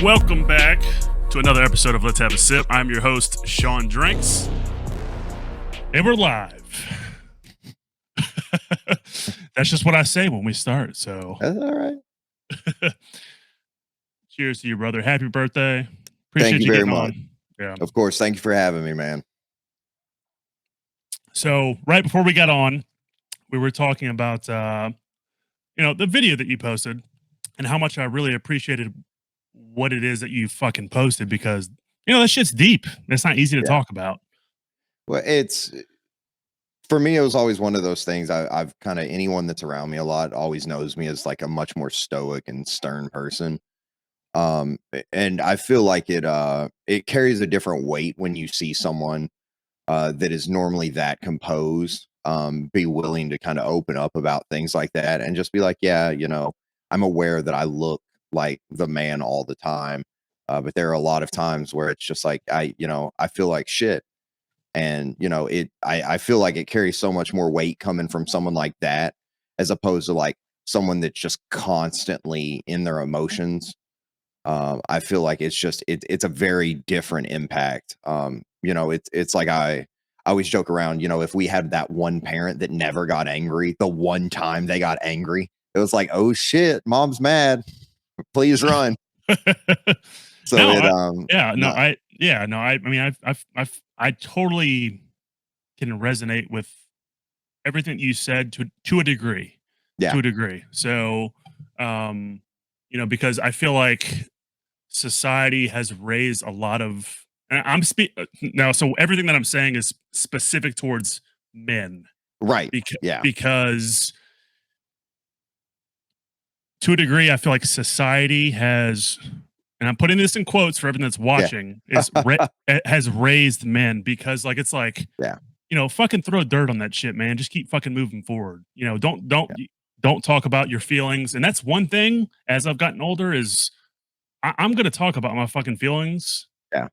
Welcome back to another episode of Let's Have a Sip. I'm your host, Sean Drinks, and we're live. That's just what I say when we start. So, That's all right. cheers to you, brother. Happy birthday. Thank Appreciate you you very getting much. on. Yeah. Of course. Thank you for having me, man. So, right before we got on, we were talking about, the video that you posted and how much I really appreciated what it is that you fucking posted because, that shit's deep. It's not easy to Yeah. talk about. Well, for me, it was always one of those things. I've kind of, anyone that's around me a lot always knows me as like a much more stoic and stern person. And I feel like it carries a different weight when you see someone that is normally that composed, be willing to kind of open up about things like that and just be like, yeah, I'm aware that I look like the man all the time. But there are a lot of times where it's just like, I feel like shit. And, I feel like it carries so much more weight coming from someone like that, as opposed to like someone that's just constantly in their emotions. I feel like it's a very different impact. It's like I always joke around, if we had that one parent that never got angry, the one time they got angry, it was like, oh shit, mom's mad, please run. So I totally can resonate with everything you said to a degree. Yeah. To a degree. So, because I feel like society has raised a lot of. And now. So everything that I'm saying is specific towards men, right. Yeah. Because to a degree, I feel like society has, and I'm putting this in quotes for everyone that's watching, has raised men because, like, it's like, yeah, fucking throw dirt on that shit, man. Just keep fucking moving forward. Don't talk about your feelings. And that's one thing as I've gotten older is I'm going to talk about my fucking feelings. Yeah.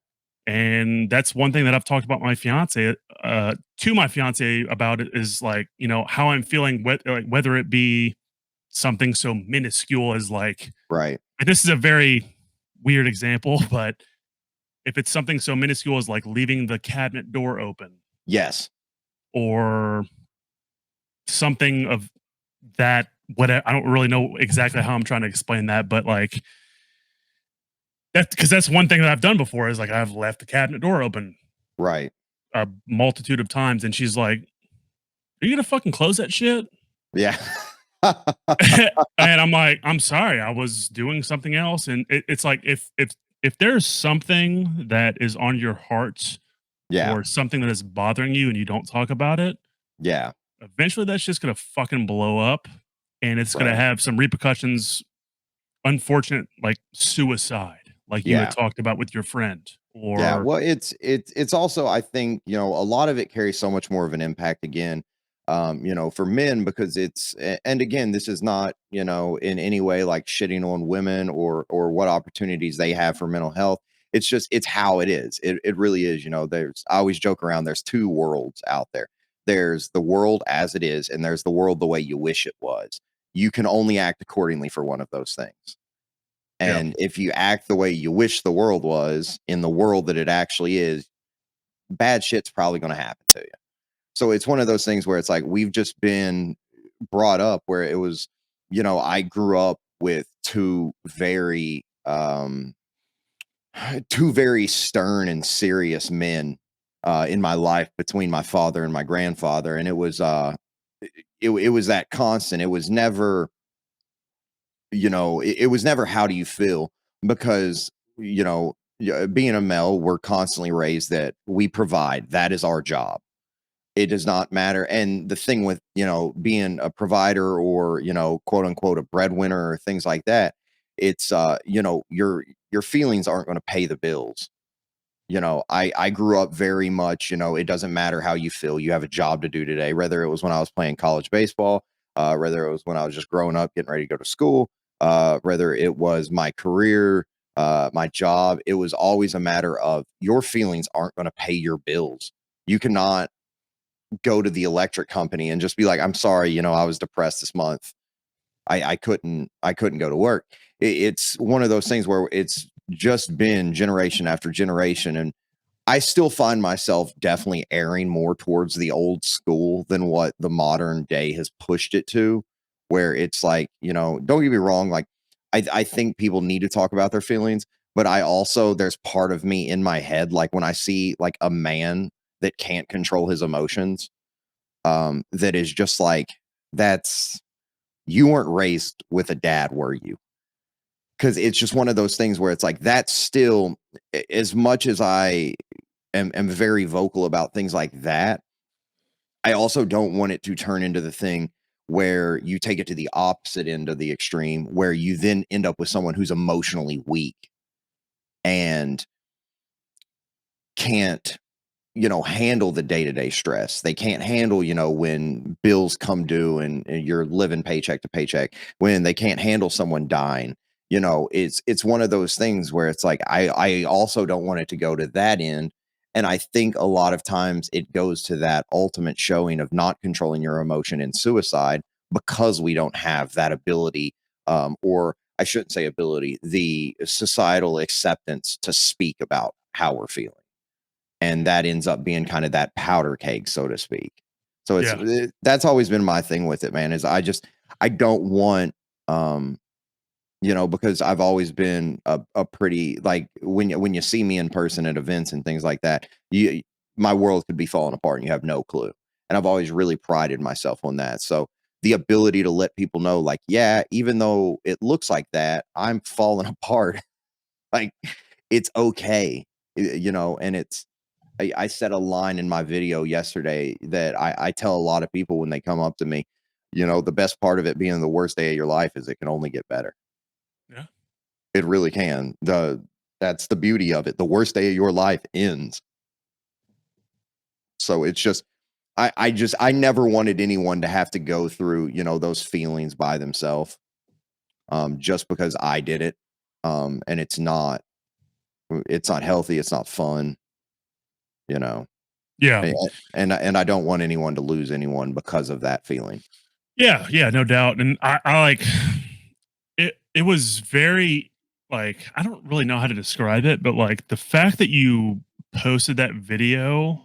And that's one thing that I've talked about my fiance, to my fiance about it is like, how I'm feeling, whether it be something so minuscule as like, right. and this is a very weird example, but if it's something so minuscule as like leaving the cabinet door open. Yes. Or something of that, I don't really know exactly how I'm trying to explain that, but like because that's one thing that I've done before is like I've left the cabinet door open right a multitude of times, and she's like, "Are you gonna fucking close that shit?" Yeah. And I'm like, "I'm sorry, I was doing something else." And it's like if there's something that is on your heart, or something that is bothering you, and you don't talk about it, eventually that's just gonna fucking blow up, and it's gonna have some repercussions. Unfortunate, like suicide. Like you had talked about with your friend, or well, it's also, I think, a lot of it carries so much more of an impact again, for men, because and again, this is not, in any way like shitting on women or what opportunities they have for mental health. It's just, it's how it is. It really is. I always joke around, there's two worlds out there. There's the world as it is, and there's the world the way you wish it was. You can only act accordingly for one of those things. And if you act the way you wish the world was in the world that it actually is, bad shit's probably going to happen to you. So it's one of those things where it's like, we've just been brought up where it was, I grew up with two very stern and serious men in my life, between my father and my grandfather. And it was that constant. It was never, it was never, how do you feel? Because, being a male, we're constantly raised that we provide. That is our job. It does not matter. And the thing with, being a provider or, quote unquote, a breadwinner or things like that, it's, your feelings aren't going to pay the bills. I grew up very much, it doesn't matter how you feel. You have a job to do today, whether it was when I was playing college baseball, whether it was when I was just growing up, getting ready to go to school, whether it was my career, my job. It was always a matter of, your feelings aren't going to pay your bills. You cannot go to the electric company and just be like, I'm sorry, I was depressed this month. I couldn't go to work. It's one of those things where it's just been generation after generation. And I still find myself definitely erring more towards the old school than what the modern day has pushed it to, where it's like, don't get me wrong, like I think people need to talk about their feelings, but I also, there's part of me in my head, like when I see like a man that can't control his emotions, that is just like, that's, you weren't raised with a dad, were you? Because it's just one of those things where it's like, that's still, as much as I am very vocal about things like that, I also don't want it to turn into the thing where you take it to the opposite end of the extreme, where you then end up with someone who's emotionally weak and can't, handle the day-to-day stress. They can't handle, when bills come due and you're living paycheck to paycheck, when they can't handle someone dying. It's one of those things where it's like, I also don't want it to go to that end. And I think a lot of times it goes to that ultimate showing of not controlling your emotion in suicide, because we don't have that ability, or I shouldn't say ability, the societal acceptance to speak about how we're feeling, and that ends up being kind of that powder keg, so to speak. So Yeah. that's always been my thing with it, man, is I don't want, um, because I've always been a pretty, like, when you see me in person at events and things like that, my world could be falling apart and you have no clue. And I've always really prided myself on that. So the ability to let people know, like, yeah, even though it looks like that, I'm falling apart. Like, it's okay. And I said a line in my video yesterday that I tell a lot of people when they come up to me, the best part of it being the worst day of your life is it can only get better. Yeah. It really can. That's the beauty of it. The worst day of your life ends. So it's just, I never wanted anyone to have to go through, those feelings by themselves, just because I did it. And it's not healthy. It's not fun, you know. Yeah. And I don't want anyone to lose anyone because of that feeling. Yeah, yeah, no doubt. And I like it was very like I don't really know how to describe it, but like the fact that you posted that video,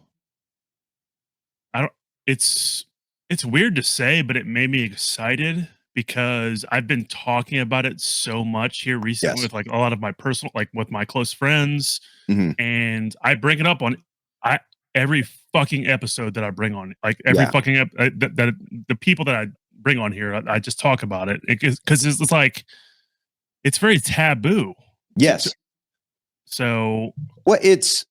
I don't it's it's weird to say, but it made me excited because I've been talking about it so much here recently Yes. with like a lot of my personal like with my close friends, Mhm. and I bring it up on I every fucking episode that I bring on, like every Yeah. fucking that the people that I bring on here, I just talk about it because it's like it's very taboo to Yes. so Well, it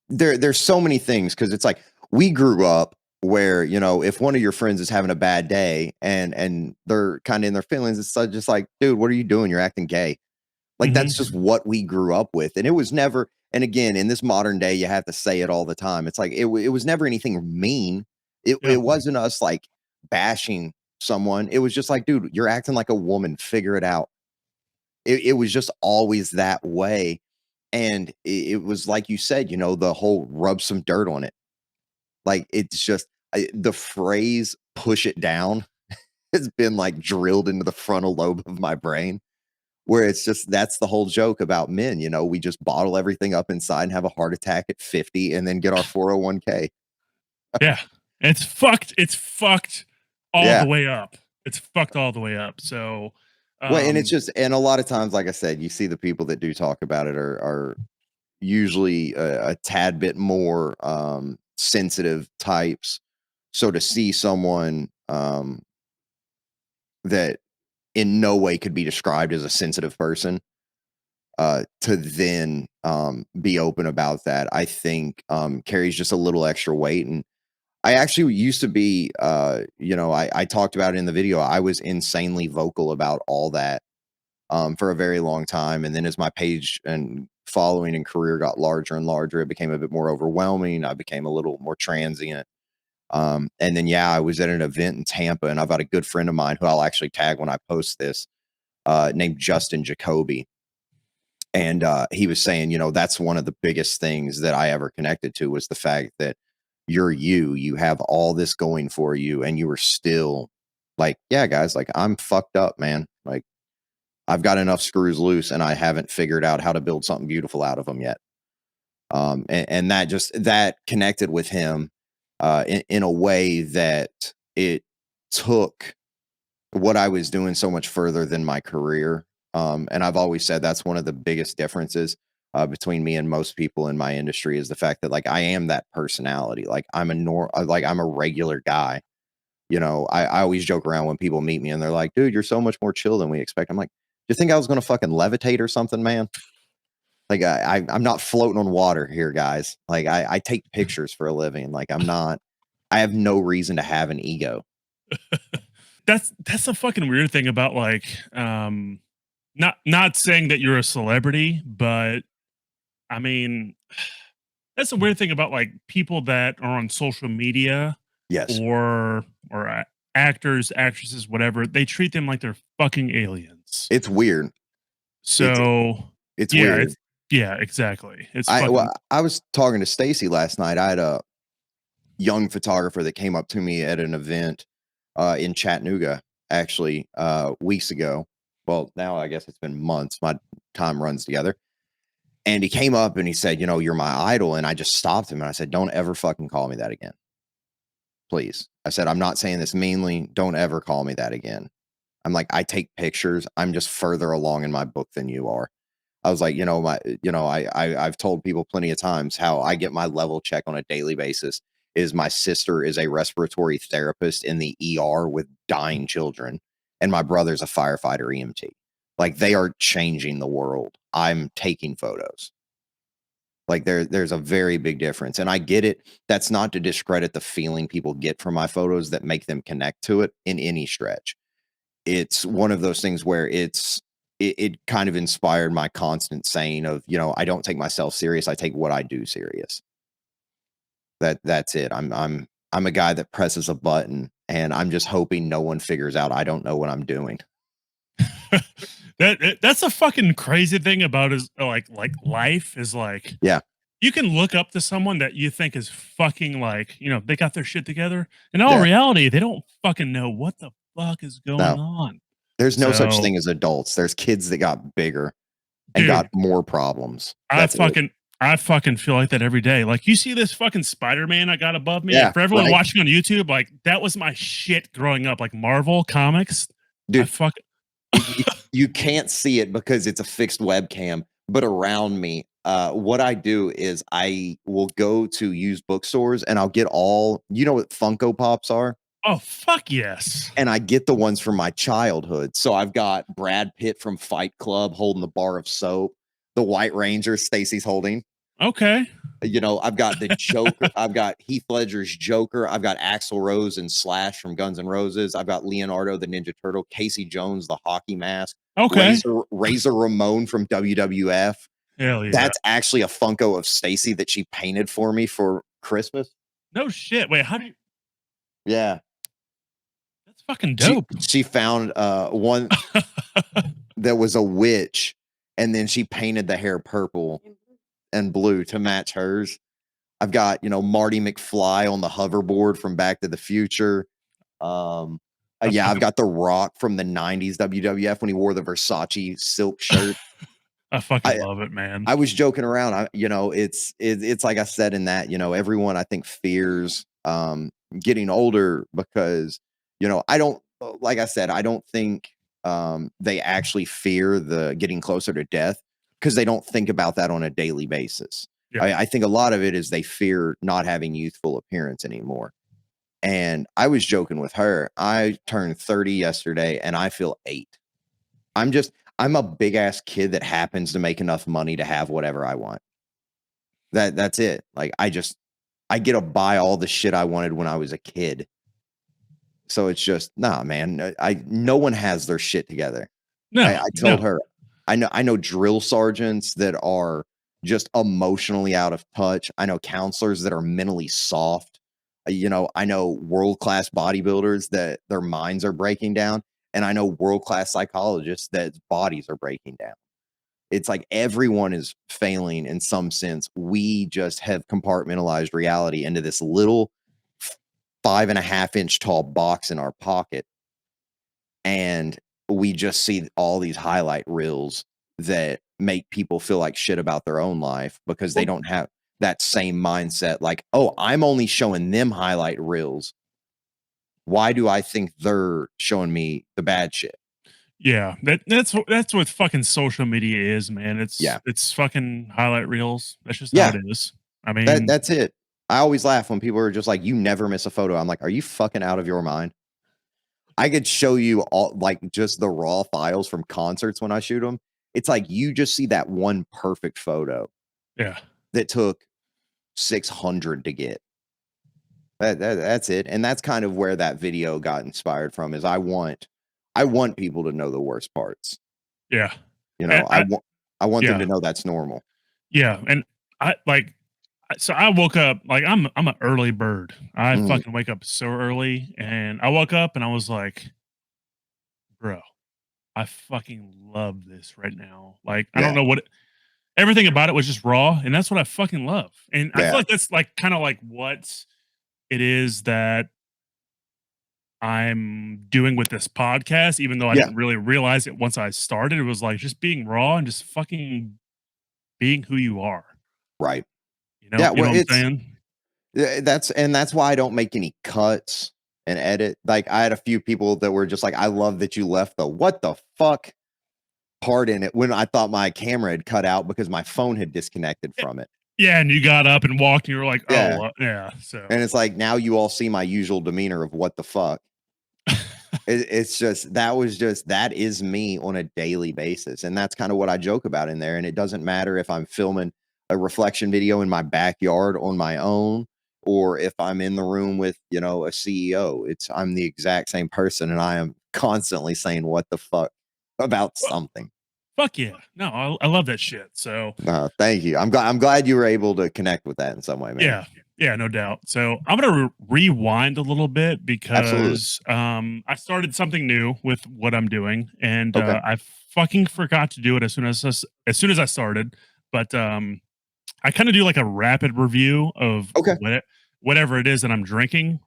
there's so many things, because it's like, we grew up where, if one of your friends is having a bad day and they're kind of in their feelings, it's just like, dude, what are you doing? You're acting gay. Like, that's just mhm, what we grew up with. And it was never, and again, in this modern day, you have to say it all the time. It's like, it was never anything mean. yeah, It wasn't us like bashing someone. It was just like, dude, you're acting like a woman. Figure it out. It was just always that way. And it was like you said, the whole rub some dirt on it. Like, it's just, the phrase push it down has been like drilled into the frontal lobe of my brain, where it's just, that's the whole joke about men. We just bottle everything up inside and have a heart attack at 50 and then get our 401k. yeah. It's fucked all the Yeah. way up. It's fucked all the way up. So, Well, and it's um, just, and a lot of times, like I said, you see the people that do talk about it are usually a tad bit more sensitive types. So to see someone, that in no way could be described as a sensitive person, to then be open about that, I think carries just a little extra weight. And I actually used to be, I talked about it in the video. I was insanely vocal about all that, for a very long time. And then as my page and following and career got larger and larger, it became a bit more overwhelming. I became a little more transient. And then, yeah, I was at an event in Tampa, and I've got a good friend of mine who I'll actually tag when I post this, named Justin Jacoby. And he was saying, that's one of the biggest things that I ever connected to, was the fact that you have all this going for you, and you were still like, yeah, guys, like, I'm fucked up, man. Like, I've got enough screws loose, and I haven't figured out how to build something beautiful out of them yet. And that connected with him in a way that it took what I was doing so much further than my career. And I've always said that's one of the biggest differences between me and most people in my industry is the fact that like I am that personality. Like I'm a regular guy. I always joke around when people meet me and they're like, dude, you're so much more chill than we expect. I'm like, do you think I was going to fucking levitate or something, man? Like I'm not floating on water here, guys. Like I take pictures for a living. Like I have no reason to have an ego. That's a fucking weird thing about like not saying that you're a celebrity, but I mean that's a weird thing about like people that are on social media Yes. or actors, actresses, whatever. They treat them like they're fucking aliens. It's weird. It's So it's yeah, weird. it's yeah, exactly. It's fucking I was talking to Stacy last night. I had a young photographer that came up to me at an event in Chattanooga actually weeks ago. Well, now I guess it's been months. My time runs together. And he came up and he said, you're my idol. And I just stopped him and I said, don't ever fucking call me that again. Please. I said, I'm not saying this meanly. Don't ever call me that again. I'm like, I take pictures. I'm just further along in my book than you are. I was like, I've told people plenty of times how I get my level check on a daily basis is my sister is a respiratory therapist in the ER with dying children. And my brother's a firefighter EMT. Like they are changing the world. I'm taking photos. Like there's a very big difference. And I get it. That's not to discredit the feeling people get from my photos that make them connect to it in any stretch. It's one of those things where it kind of inspired my constant saying of, I don't take myself serious. I take what I do serious. That's it. I'm a guy that presses a button and I'm just hoping no one figures out I don't know what I'm doing. that's a fucking crazy thing about is like life is like Yeah. you can look up to someone that you think is fucking like, they got their shit together. In all Yeah. reality, they don't fucking know what the fuck is going No. on. There's no such So, thing as adults. There's kids that got bigger and got dude, more problems. I That's it. fucking I fucking feel like that every day. Like you see this fucking Spider-Man I got above me. Yeah. For everyone Right. watching on YouTube, like that was my shit growing up. Like Marvel comics. I Dude, fuck you can't see it because it's a fixed webcam, but around me, what I do is I will go to used bookstores and I'll get what Funko Pops are? Oh fuck yes. And I get the ones from my childhood. So I've got Brad Pitt from Fight Club holding the bar of soap, the White Ranger Stacy's holding. Okay. I've got the Joker. I've got Heath Ledger's Joker. I've got Axl Rose and Slash from Guns N' Roses. I've got Leonardo the Ninja Turtle, Casey Jones, the hockey mask, Okay. Razor Ramon from WWF. Hell yeah. That's actually a Funko of Stacy that she painted for me for Christmas. No shit. Wait, how do you Yeah. that's fucking dope. She found one that was a witch, and then she painted the hair purple and blue to match hers. I've got, Marty McFly on the hoverboard from Back to the Future. I've got The Rock from the 90s WWF when he wore the Versace silk shirt. I fucking I love it, man. I was joking around. It's like I said in that, everyone I think fears getting older because, I don't like I said, I don't think they actually fear the getting closer to death because they don't think about that on a daily basis. Yeah. I think a lot of it is they fear not having youthful appearance anymore. And I was joking with her. I turned 30 yesterday and I feel 8. I'm a big ass kid that happens to make enough money to have whatever I want. That's it. Like I get to buy all the shit I wanted when I was a kid. So it's just, nah, man. No one has their shit together. No, I told no. her, I know drill sergeants that are just emotionally out of touch. I know counselors that are mentally soft. I know world-class bodybuilders that their minds are breaking down. And I know world-class psychologists that bodies are breaking down. It's like everyone is failing in some sense. We just have compartmentalized reality into this little 5.5 inch tall box in our pocket. And we just see all these highlight reels that make people feel like shit about their own life because they don't have that same mindset. Like, oh, I'm only showing them highlight reels. Why do I think they're showing me the bad shit? Yeah, that's what fucking social media is, man. Yeah. It's fucking highlight reels. That's just how it Yeah. is. I mean, That's it. I always laugh when people are just like, you never miss a photo. I'm like, are you fucking out of your mind? I could show you all like just the raw files from concerts when I shoot them. It's like you just see that one perfect photo yeah, that took 600 to get. That's it. And that's kind of where that video got inspired from is I want people to know the worst parts. yeah, You and know, I want them yeah, to know that's normal. yeah, and I like so I woke up like I'm an early bird. I Mhm. fucking wake up so early, and I woke up and I was like, bro, I fucking love this right now. Like I don't Yeah. know what everything about it was just raw, and that's what I fucking love. And I feel Yeah. like that's like kind of like what it is that I'm doing with this podcast, even though I Yeah. didn't really realize it once I started. It was like just being raw and just fucking being who you are. Right. You know, Yeah. you know Well, what I'm it's saying? that's why I don't make any cuts and edit. Like I had a few people that were just like, I love that you left the what the fuck part in it when I thought my camera had cut out because my phone had disconnected Eh, from it. yeah, and you got up and walked, and you were like, Yeah. "Oh, yeah." So, And it's like now you all see my usual demeanor of what the fuck. It's just that is me on a daily basis. And that's kind of what I joke about in there. And it doesn't matter if I'm filming a reflection video in my backyard on my own or if I'm in the room with, you know, a CEO. I'm the exact same person and I am constantly saying what the fuck about well, something. fuck yeah, no, I love that shit. So, Thank you. I'm glad you were able to connect with that in some way, man. yeah, yeah, no doubt. So, I'm gonna rewind a little bit Absolutely. because I started something new with what I'm doing, and Okay. I fucking forgot to do it as soon as I started. But I kind of do like a rapid review of Okay. whatever it is that I'm drinking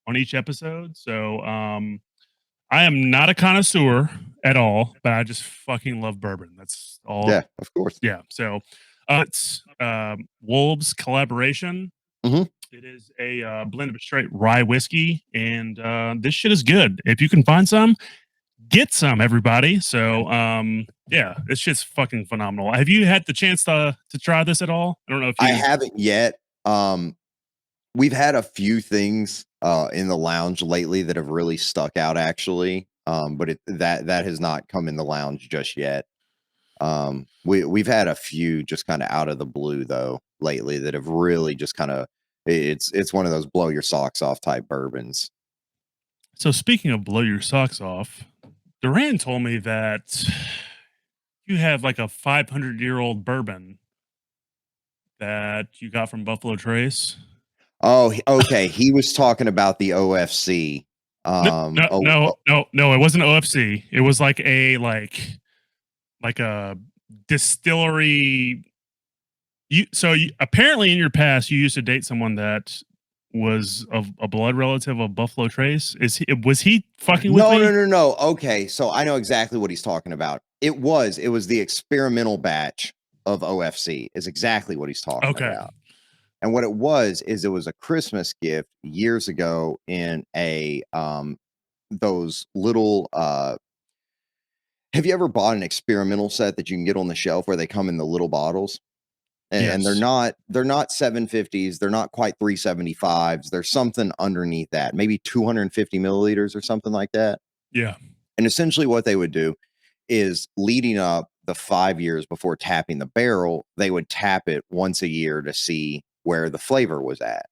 on each episode. So I am not a connoisseur at all, but I just fucking love bourbon. That's all. Yeah, of course. Yeah. So it's Wolves collaboration. Mhm. It is a blend of straight rye whiskey, and this shit is good. If you can find some, get some, everybody. So yeah, this shit's fucking phenomenal. Have you had the chance to try this at all? I don't know if I you. haven't yet. We've had a few things in the lounge lately that have really stuck out actually. But that has not come in the lounge just yet. We've had a few just kind of out of the blue though lately that have really just kind of it's one of those blow your socks off type bourbons. So speaking of blow your socks off, Duran told me that you have like a 500-year-old bourbon that you got from Buffalo Trace. Oh, okay. He was talking about the OFC. No, no, Oh, no, oh, no, no. It wasn't OFC. It was like a distillery. Apparently in your past you used to date someone that was of a blood relative of Buffalo Trace. Was he fucking with no, no, me? no, no. Okay, so I know exactly what he's talking about. It was the experimental batch of OFC is exactly what he's talking Okay. about. And what it was is it was a Christmas gift years ago in a those little have you ever bought an experimental set that you can get on the shelf where they come in the little bottles? And Yes. they're not 750s, they're not quite 375s. There's something underneath that, maybe 250 milliliters or something like that. Yeah. And essentially what they would do is leading up the 5 years before tapping the barrel, they would tap it once a year to see where the flavor was at.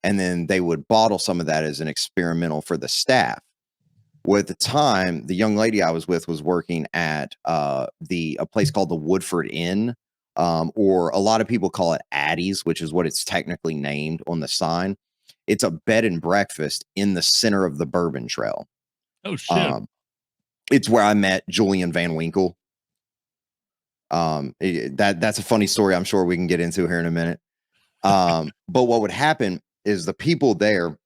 And then they would bottle some of that as an experimental for the staff. Well, at the time, the young lady I was with was working at the a place called the Woodford Inn, or a lot of people call it Addie's, which is what it's technically named on the sign. It's a bed and breakfast in the center of the Bourbon Trail. Oh shit. Um, it's where I met Julian Van Winkle. That's a funny story. I'm sure we can get into here in a minute. But what would happen is the people there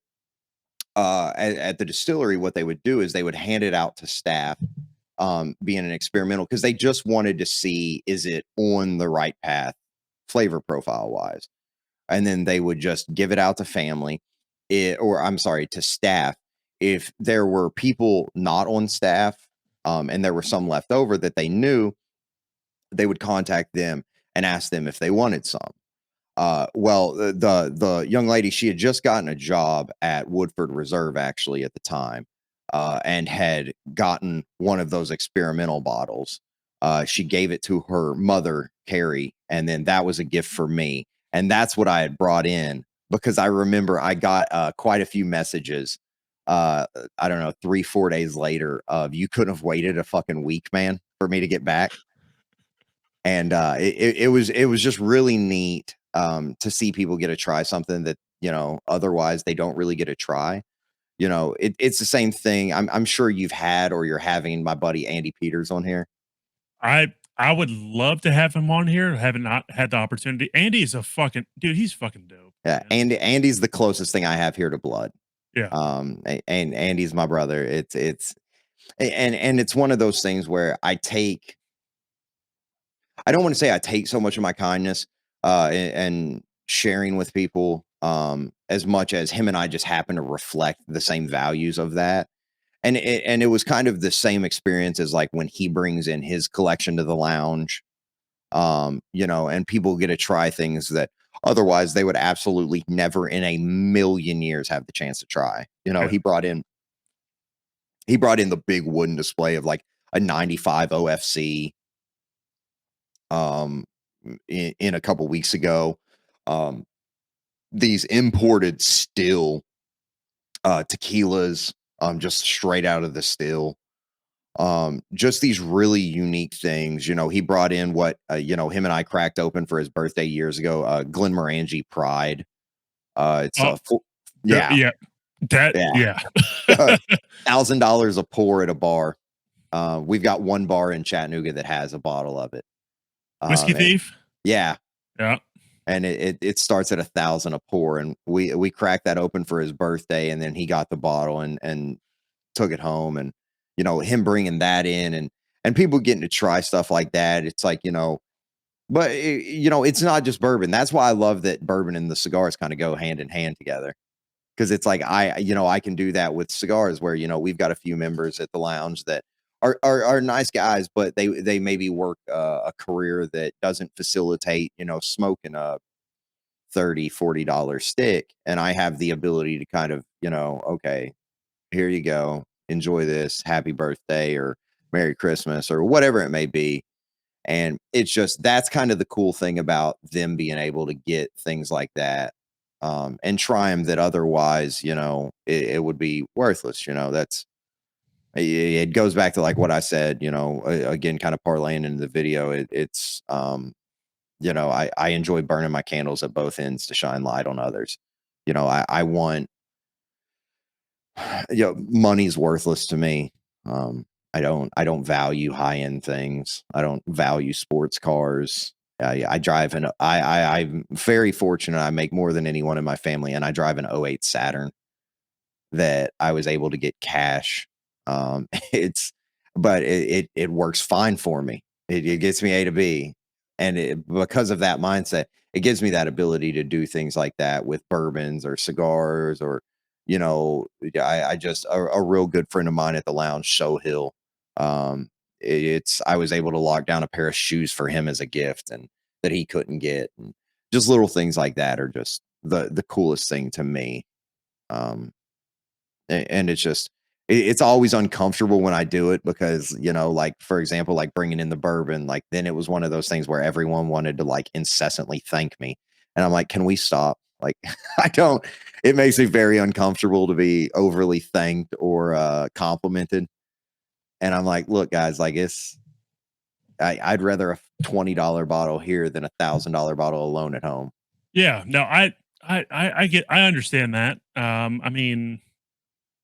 at the distillery, what they would do is they would hand it out to staff, being an experimental, because they just wanted to see, is it on the right path, flavor profile wise. And then they would just give it out to family, or I'm sorry, to staff. If there were people not on staff, and there were some left over that they knew, they would contact them and ask them if they wanted some. Well, the young lady, she had just gotten a job at Woodford Reserve actually at the time, and had gotten one of those experimental bottles. She gave it to her mother, Carrie, and then that was a gift for me. And that's what I had brought in, because I remember I got quite a few messages. I don't know, 3, 4 days later, of, you couldn't have waited a fucking week, man, for me to get back. And it was just really neat, to see people get to try something that, otherwise they don't really get to try. It's the same thing. I'm sure you've had, or you're having, my buddy Andy Peters on here. I would love to have him on here. Haven't not had the opportunity. Andy is a fucking dude. He's fucking dope. Yeah, Man. Andy's the closest thing I have here to blood. Yeah. And Andy's my brother. And it's one of those things where I don't want to say I take so much of my kindness, and sharing with people, as much as him and I just happen to reflect the same values of that. And it was kind of the same experience as like when he brings in his collection to the lounge, and people get to try things that otherwise they would absolutely never in a million years have the chance to try. Yeah. He brought in the big wooden display of like a 95 OFC, in a couple weeks ago. Um, these imported still, tequilas, just straight out of the still. Just these really unique things. He brought in what, him and I cracked open for his birthday years ago, Glenmorangie Pride. It's Oh, yeah, yeah. That yeah, yeah. $1,000 a pour at a bar. We've got one bar in Chattanooga that has a bottle of it. Whiskey Thief? Yeah. Yeah. And it starts at 1,000 a pour, and we cracked that open for his birthday, and then he got the bottle and took it home, and him bringing that in, and people getting to try stuff like that. It's like, but it's not just bourbon. That's why I love that bourbon and the cigars kind of go hand in hand together, because it's like I can do that with cigars, where we've got a few members at the lounge that are nice guys, but they maybe work a career that doesn't facilitate smoking a $30-$40 stick, and I have the ability to kind of okay, here you go, enjoy this, happy birthday or Merry Christmas or whatever it may be. And it's just, that's kind of the cool thing about them being able to get things like that, and try them that otherwise it would be worthless. That's it goes back to like what I said, again, kind of parlaying into the video. It's I enjoy burning my candles at both ends to shine light on others. I want, money's worthless to me. I don't value high end things. I don't value sports cars. I drive I'm very fortunate. I make more than anyone in my family, and I drive an '08 Saturn that I was able to get cash. It's, but it works fine for me. It gets me A to B, and because of that mindset, it gives me that ability to do things like that with bourbons or cigars, or I just, a real good friend of mine at the lounge, Show Hill. I was able to lock down a pair of shoes for him as a gift, and that he couldn't get, and just little things like that are just the coolest thing to me. Um, and it's just, it's always uncomfortable when I do it, because like, for example, like bringing in the bourbon, like then it was one of those things where everyone wanted to like incessantly thank me, and I'm like, can we stop? Like, I don't, it makes me very uncomfortable to be overly thanked or complimented, and I'm like, look guys, like I'd rather a $20 bottle here than $1,000 bottle alone at home. Yeah. No, I understand that. I mean,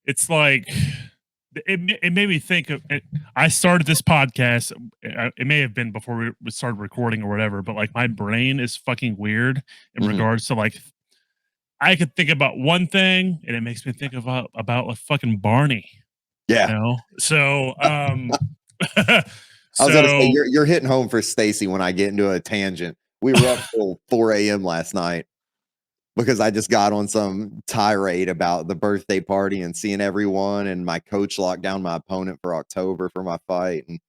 it's like it made me think of it. I started this podcast. It may have been before we started recording or whatever, but like my brain is fucking weird in Mhm. regards to like I could think about one thing, and it makes me think about like fucking Barney. You Yeah. know, so I was gonna say so you're hitting home for Stacy when I get into a tangent. We were up till 4 a.m. last night because I just got on some tirade about the birthday party and seeing everyone, and my coach locked down my opponent for October for my fight and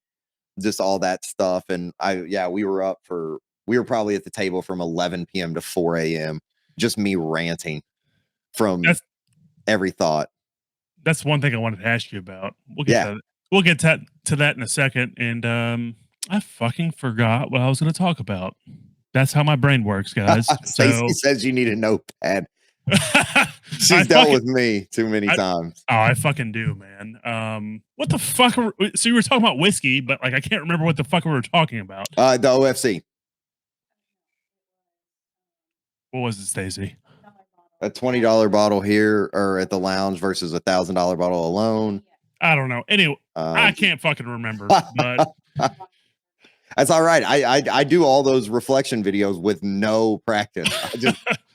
just all that stuff. And we were probably at the table from 11 p.m. to 4 a.m. Just me ranting from that's every thought. that's one thing I wanted to ask you about. We'll get Yeah. to that in a second. And I fucking forgot what I was going to talk about. That's how my brain works, guys. Stacy So says you need a notepad. I She's dealt fucking with me too many I times. oh, I fucking do, man. What the fuck? So you were talking about whiskey, but like I can't remember what the fuck we were talking about. The OFC, What was it, Stacey? a $20 bottle here or at the lounge versus $1,000 bottle alone. I don't know. Anyway, I Um, can't fucking remember, but That's all right. I do all those reflection videos with no practice.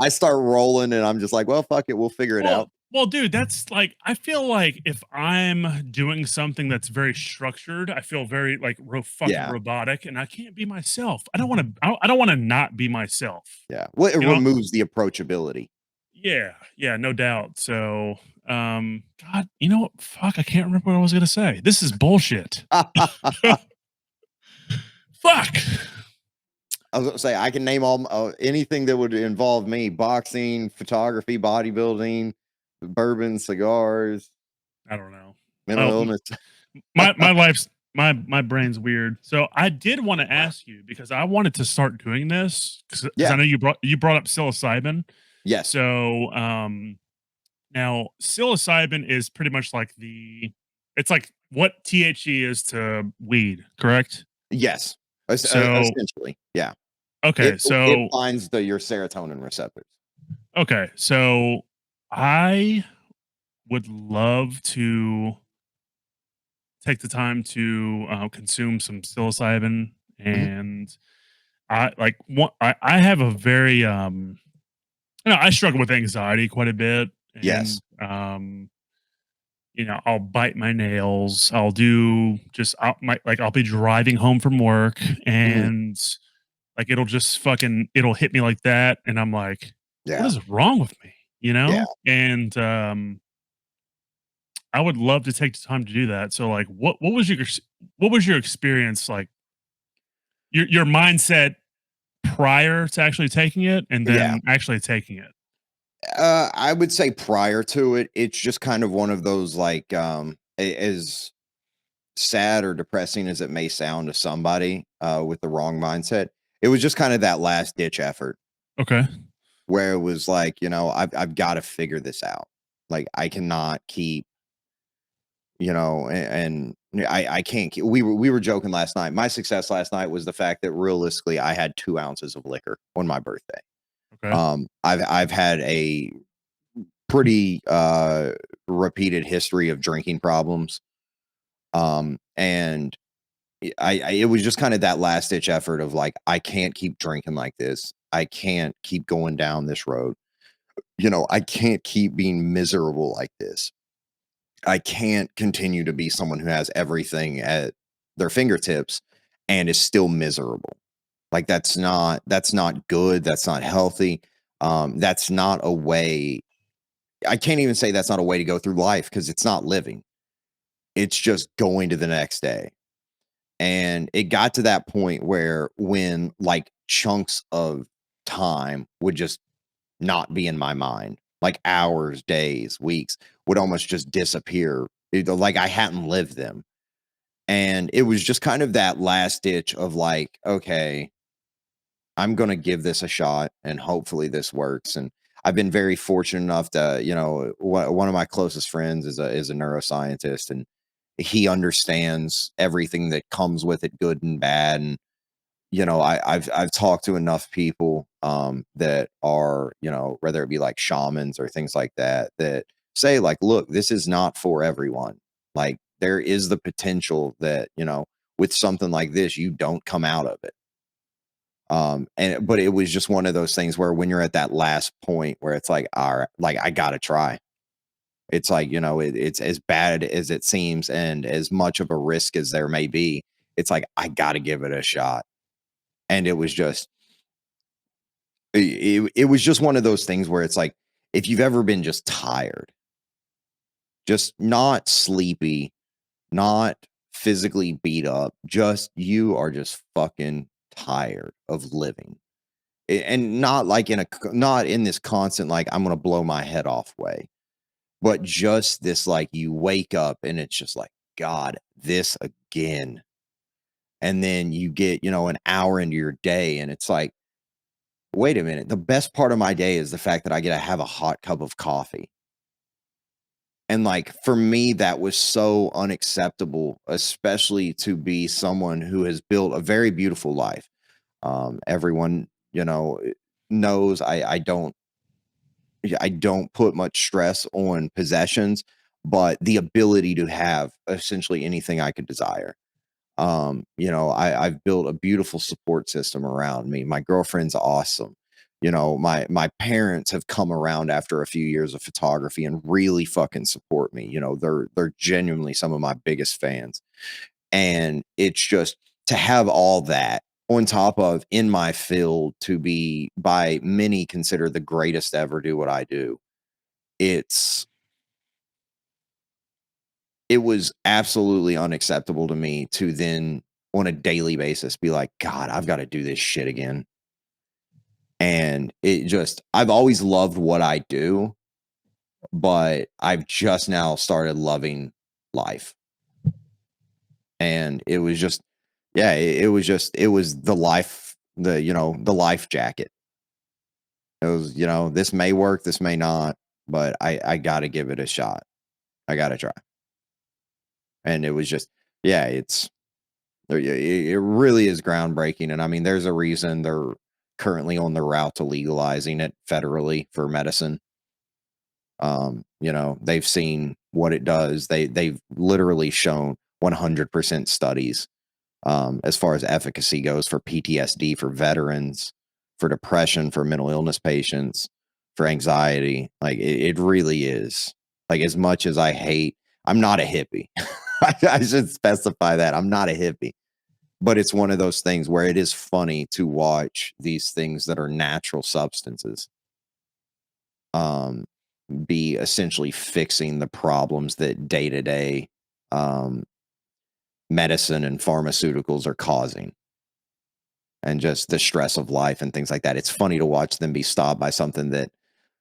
I start rolling and I'm just like, well, fuck it, we'll figure it out. well, dude, that's like I feel like if I'm doing something that's very structured, I feel very like fucking Yeah, robotic, and I can't be myself. I don't want to. I don't want to not be myself. yeah. Well, it You know? removes the approachability. Yeah, yeah, no doubt. So, God, you know what? Fuck, I can't remember what I was gonna say. This is bullshit. Fuck. I was gonna say I can name all anything that would involve me: boxing, photography, bodybuilding, bourbon, cigars, I don't know. mental Well, illness. my life's my brain's weird. So I did want to ask you because I wanted to start doing this because I Yeah. know you brought up psilocybin. Yes. So now psilocybin is pretty much like it's like what THC is to weed, correct? Yes. So Essentially, yeah. okay, It so binds your serotonin receptors. okay, so I would love to take the time to consume some psilocybin, Mhm. and I have a very I struggle with anxiety quite a bit, Yes. and I'll bite my nails. I'll do just I'll be driving home from work, Mhm. and like it'll hit me like that, and I'm like, what Yeah. is wrong with me? Yeah. And I would love to take the time to do that. So like what was your experience like your mindset prior to actually taking it and Yeah. then actually taking it? I would say prior to it, it's just kind of one of those like as sad or depressing as it may sound to somebody with the wrong mindset. It was just kind of that last ditch effort Okay. where it was like, I've got to figure this out. Like I cannot keep, and I can't keep, we were joking last night. My success last night was the fact that realistically I had 2 ounces of liquor on my birthday. Okay. I've had a pretty repeated history of drinking problems. And it was just kind of that last ditch effort of like, I can't keep drinking like this. I can't keep going down this road. I can't keep being miserable like this. I can't continue to be someone who has everything at their fingertips and is still miserable. Like that's not good. That's not healthy. That's not a way. I can't even say that's not a way to go through life because it's not living. It's just going to the next day. And it got to that point where when like chunks of time would just not be in my mind, like hours, days, weeks would almost just disappear. Like I hadn't lived them. And it was just kind of that last ditch of like, okay, I'm going to give this a shot and hopefully this works. And I've been very fortunate enough to, one of my closest friends is a neuroscientist, and he understands everything that comes with it, good and bad. And, I've talked to enough people that are, whether it be like shamans or things like that, that say like, look, this is not for everyone. Like there is the potential that, with something like this, you don't come out of it. But it was just one of those things where when you're at that last point where it's like, all right, like I gotta try. It's like, it's as bad as it seems and as much of a risk as there may be. It's like, I gotta give it a shot. And it was just, it was just one of those things where it's like, if you've ever been just tired, just not sleepy, not physically beat up, just you are just fucking tired of living. And not like not in this constant, like, I'm going to blow my head off way, but just this, like, you wake up and it's just like, God, this again. And then you get, an hour into your day and it's like, wait a minute. The best part of my day is the fact that I get to have a hot cup of coffee. And like for me, that was so unacceptable, especially to be someone who has built a very beautiful life. Everyone, knows I don't put much stress on possessions, but the ability to have essentially anything I could desire. I've built a beautiful support system around me. My girlfriend's awesome. My parents have come around after a few years of photography and really fucking support me. They're genuinely some of my biggest fans. And it's just to have all that on top of in my field to be by many considered the greatest to ever do what I do. It's it was absolutely unacceptable to me to then on a daily basis be like, God, I've got to do this shit again. And I've always loved what I do, but I've just now started loving life. And it was just, yeah, it was the life, the life jacket. It was, this may work, this may not, but I got to give it a shot. I got to try. And it was just, yeah, it really is groundbreaking. And I mean, there's a reason they're currently on the route to legalizing it federally for medicine. They've seen what it does. They've literally shown 100% studies as far as efficacy goes for PTSD, for veterans, for depression, for mental illness patients, for anxiety. Like it really is. Like as much as I'm not a hippie. I should specify that I'm not a hippie, but it's one of those things where it is funny to watch these things that are natural substances um, be essentially fixing the problems that day to day medicine and pharmaceuticals are causing, and just the stress of life and things like that. It's funny to watch them be stopped by something that,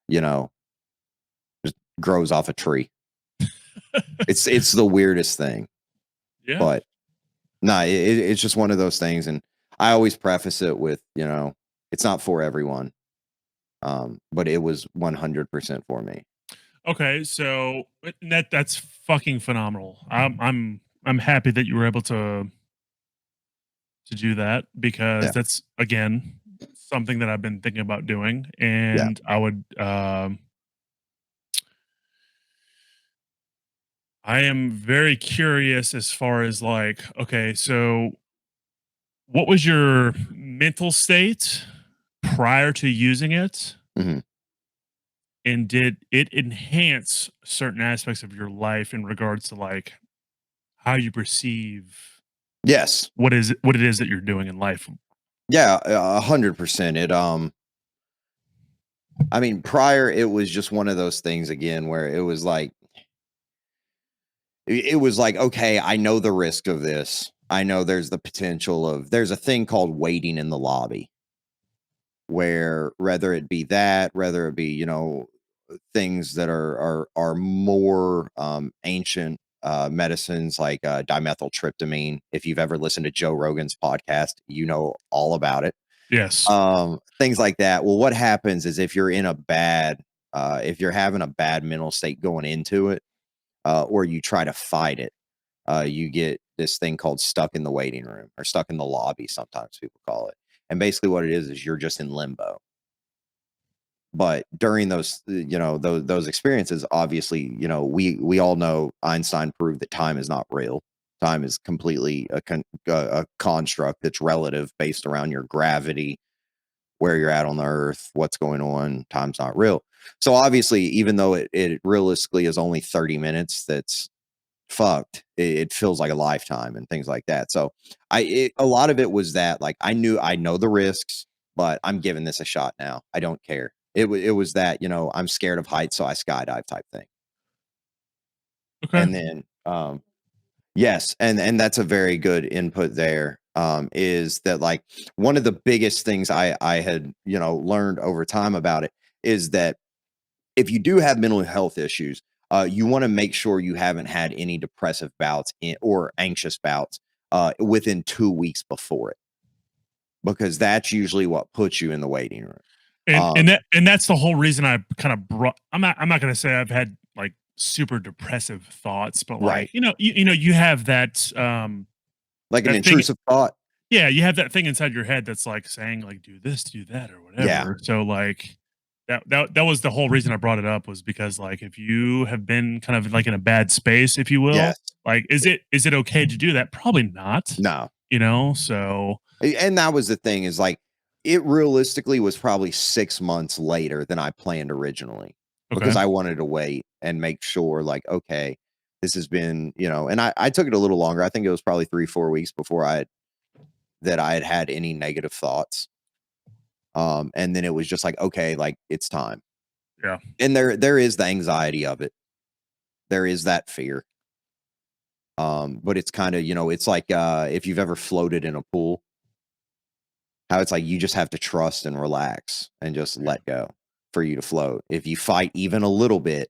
you know, just grows off a tree. It's the weirdest thing, Yeah. but no, it's just one of those things. And I always preface it with, it's not for everyone. But it was 100% for me. Okay, so that's fucking phenomenal. I'm happy that you were able to do that because Yeah. that's again something that I've been thinking about doing, Yeah. and I am very curious as far as like, okay, so what was your mental state prior to using it? Mhm. And did it enhance certain aspects of your life in regards to like how you perceive Yes. what it is that you're doing in life? Yeah, 100%. I mean, prior, it was just one of those things again where it was like, okay, I know the risk of this. I know there's a thing called waiting in the lobby where whether it be, things that are more ancient medicines like dimethyltryptamine. If you've ever listened to Joe Rogan's podcast, you know all about it. Yes. Things like that. Well, what happens is if you're having a bad mental state going into it, or you try to fight it, you get this thing called stuck in the waiting room or stuck in the lobby. Sometimes people call it. And basically what it is you're just in limbo. But during those experiences, obviously, we all know Einstein proved that time is not real. Time is completely a construct that's relative based around your gravity, where you're at on the earth, what's going on. Time's not real. So obviously, even though it realistically is only 30 minutes, that's fucked. It feels like a lifetime and things like that. So a lot of it was that, like, I know the risks, but I'm giving this a shot now. I don't care. It was that, I'm scared of heights, so I skydive type thing. Okay. And then, yes, and that's a very good input there. Is that, like, one of the biggest things I had, learned over time about it is that if you do have mental health issues, you want to make sure you haven't had any depressive bouts or anxious bouts within 2 weeks before it, because that's usually what puts you in the waiting room. And that's the whole reason I kind of brought. I'm not gonna say I've had like super depressive thoughts, but like Right. you have that Like an that thing. intrusive thought. Yeah, you have that thing inside your head that's like saying like do this, do that, or Yeah. whatever. So like that was the whole reason I brought it up, was because like if you have been kind of like in a bad space, if you will, Yes. like is it okay to do that? Probably not. No. So And that was the thing, is like, it realistically was probably 6 months later than I planned originally, because okay. I wanted to wait and make sure, like, okay, this has been, and I took it a little longer. I think it was probably 3, 4 weeks before I had had any negative thoughts. And then it was just like, okay, like, it's time. Yeah. And there is the anxiety of it. There is that fear. But it's kind of, it's like, if you've ever floated in a pool, how it's like you just have to trust and relax and just Yeah. let go for you to float. If you fight even a little bit,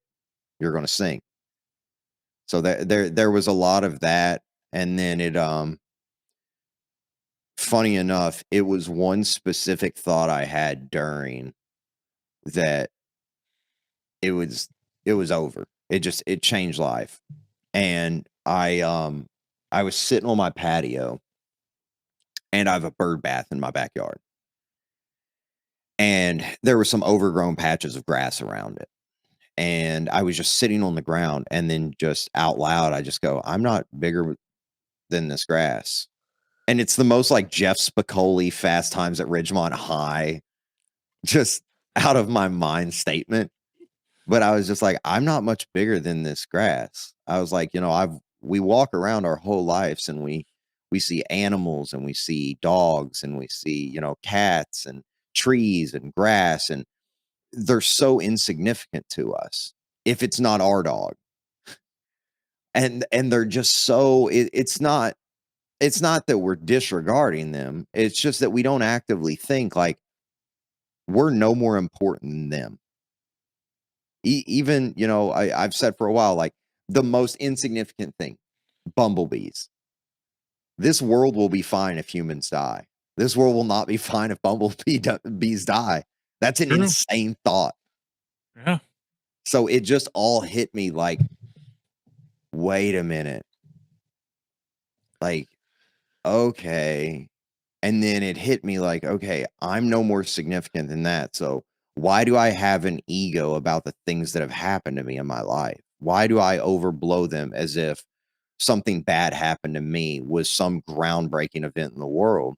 you're going to sink. So there was a lot of that. And then funny enough, it was one specific thought I had during that, it was it was over. It changed life. And I was sitting on my patio, and I have a bird bath in my backyard. And there were some overgrown patches of grass around it. And I was just sitting on the ground, and then just out loud, I just go, I'm not bigger than this grass. And it's the most like Jeff Spicoli Fast Times at Ridgemont High, just out of my mind statement. But I was just like, I'm not much bigger than this grass. I was like, we walk around our whole lives, and we see animals, and we see dogs, and we see, cats and trees and grass, and they're so insignificant to us if it's not our dog. And they're just so, it's not that we're disregarding them. It's just that we don't actively think like we're no more important than them. Even, I've said for a while, like, the most insignificant thing, bumblebees. This world will be fine if humans die. This world will not be fine if bees die. That's an True. insane thought. Yeah. So it just all hit me like, wait a minute. Like, okay. And then it hit me like, okay, I'm no more significant than that. So why do I have an ego about the things that have happened to me in my life? Why do I overblow them as if something bad happened to me was some groundbreaking event in the world?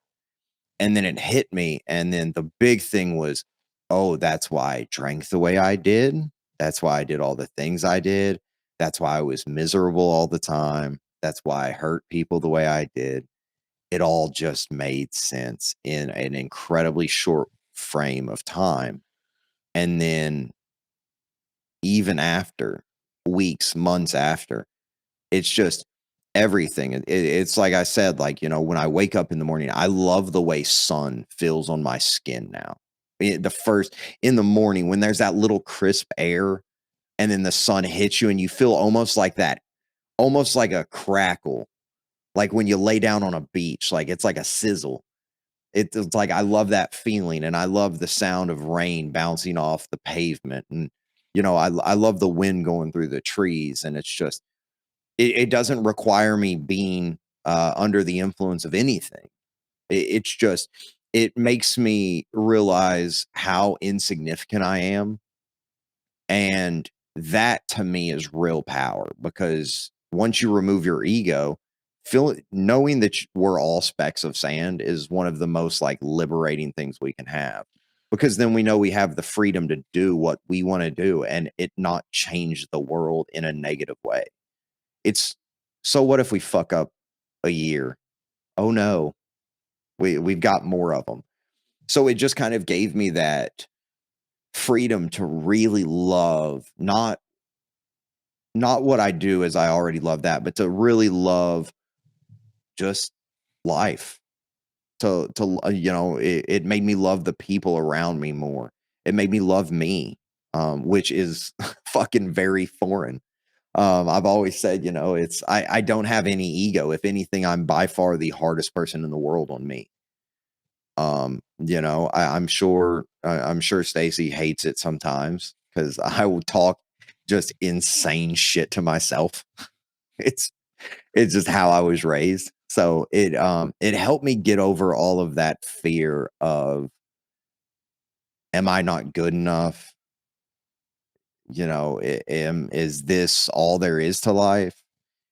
And then it hit me. And then the big thing was, oh, that's why I drank the way I did. That's why I did all the things I did. That's why I was miserable all the time. That's why I hurt people the way I did. It all just made sense in an incredibly short frame of time. And then even after, weeks, months after, it's just everything. It's like I said, like, when I wake up in the morning, I love the way sun feels on my skin now. The first in the morning, when there's that little crisp air, and then the sun hits you, and you feel almost like that, almost like a crackle, like when you lay down on a beach, like it's like a sizzle. It's like I love that feeling, and I love the sound of rain bouncing off the pavement, and I love the wind going through the trees, and it's just, it doesn't require me being under the influence of anything. It's just, it makes me realize how insignificant I am, and that to me is real power, because once you remove your ego, knowing that we're all specks of sand is one of the most like liberating things we can have, because then we know we have the freedom to do what we want to do and it not change the world in a negative way. It's so what if we fuck up a year? Oh no, we've got more of them. So it just kind of gave me that freedom to really love not what I do, as I already love that, but to really love just life. It made me love the people around me more. It made me love me, which is fucking very foreign. I've always said, I don't have any ego. If anything, I'm by far the hardest person in the world on me. I'm sure Stacy hates it sometimes because I will talk just insane shit to myself. It's it's just how I was raised. So it helped me get over all of that fear of, am I not good enough? Is this all there is to life?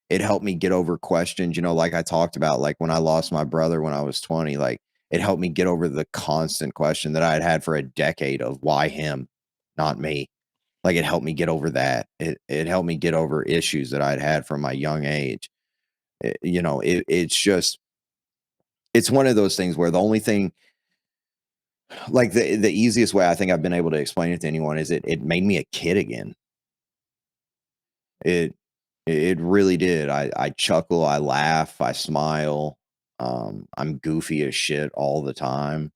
It helped me get over questions, like I talked about, like when I lost my brother when I was 20, like it helped me get over the constant question that I had for a decade of why him, not me. Like it helped me get over that. It helped me get over issues that I'd had from my young age. It's one of those things where the only thing, like the easiest way I think I've been able to explain it to anyone is it made me a kid again. It it really did. I chuckle, I laugh, I smile. I'm goofy as shit all the time.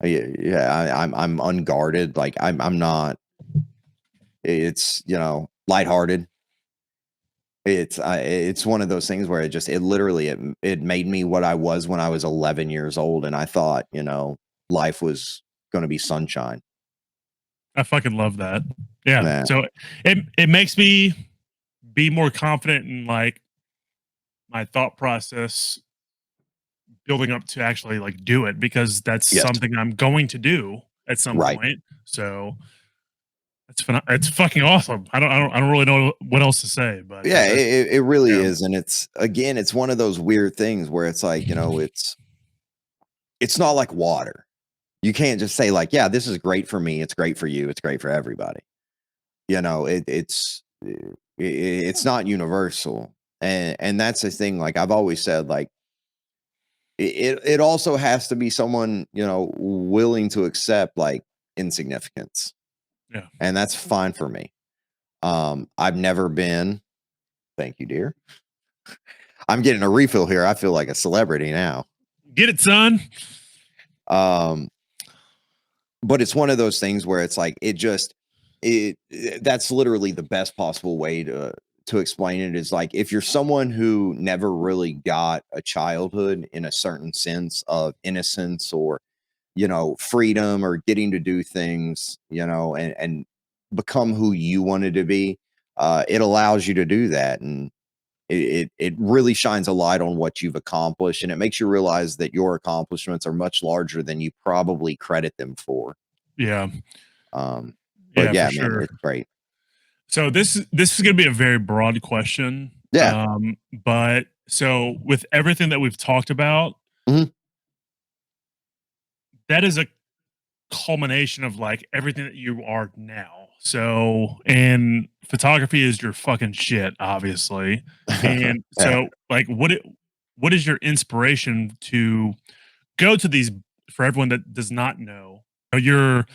Yeah, I'm unguarded. Like I'm not. It's lighthearted. It's one of those things where it made me what I was when I was 11 years old, and I thought life was going to be sunshine. I fucking love that. Yeah. Nah, So it makes me be more confident in like my thought process building up to actually like do it because that's yes, something I'm going to do at some right. point. So it's fucking awesome. I don't really know what else to say, but Yeah, it really yeah. is, and it's one of those weird things where it's like it's not like water. You can't just say like, yeah, this is great for me. It's great for you. It's great for everybody. It's not universal, and that's the thing. Like I've always said, like it also has to be someone willing to accept like insignificance, Yeah. and that's fine for me. I've never been. Thank you, dear. I'm getting a refill here. I feel like a celebrity now. Get it, son. Um, but it's one of those things where it's like that's literally the best possible way to explain it, is like if you're someone who never really got a childhood in a certain sense of innocence or freedom or getting to do things, and become who you wanted to be, it allows you to do that. And it really shines a light on what you've accomplished, and it makes you realize that your accomplishments are much larger than you probably credit them for. Yeah. Um, but Yeah, for yeah, man, sure. it's great. So this is going to be a very broad question. Yeah. But so with everything that we've talked about, Mhm. that is a culmination of like everything that you are now. So, and photography is your fucking shit, obviously. And Yeah. so, like, what is your inspiration to go to these? For everyone that does not know, your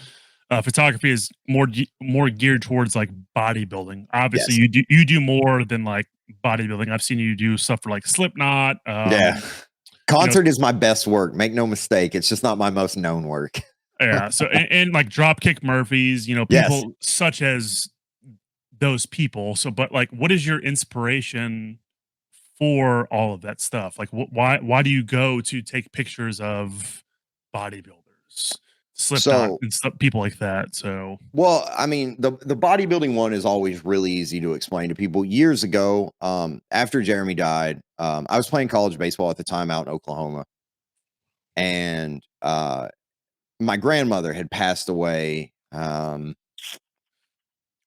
photography is more geared towards like bodybuilding. Obviously, Yes. you do more than like bodybuilding. I've seen you do stuff for like Slipknot. Yeah. You know, Concert is my best work. Make no mistake. It's just not my most known work. yeah. So and like Dropkick Murphys, Yes. people such as those people. So, but like, what is your inspiration for all of that stuff? Like, why do you go to take pictures of bodybuilders, Slipknot, So, and stuff, people like that? So, well, I mean, the bodybuilding one is always really easy to explain to people. Years ago, after Jeremy died, I was playing college baseball at the time out in Oklahoma, and my grandmother had passed away.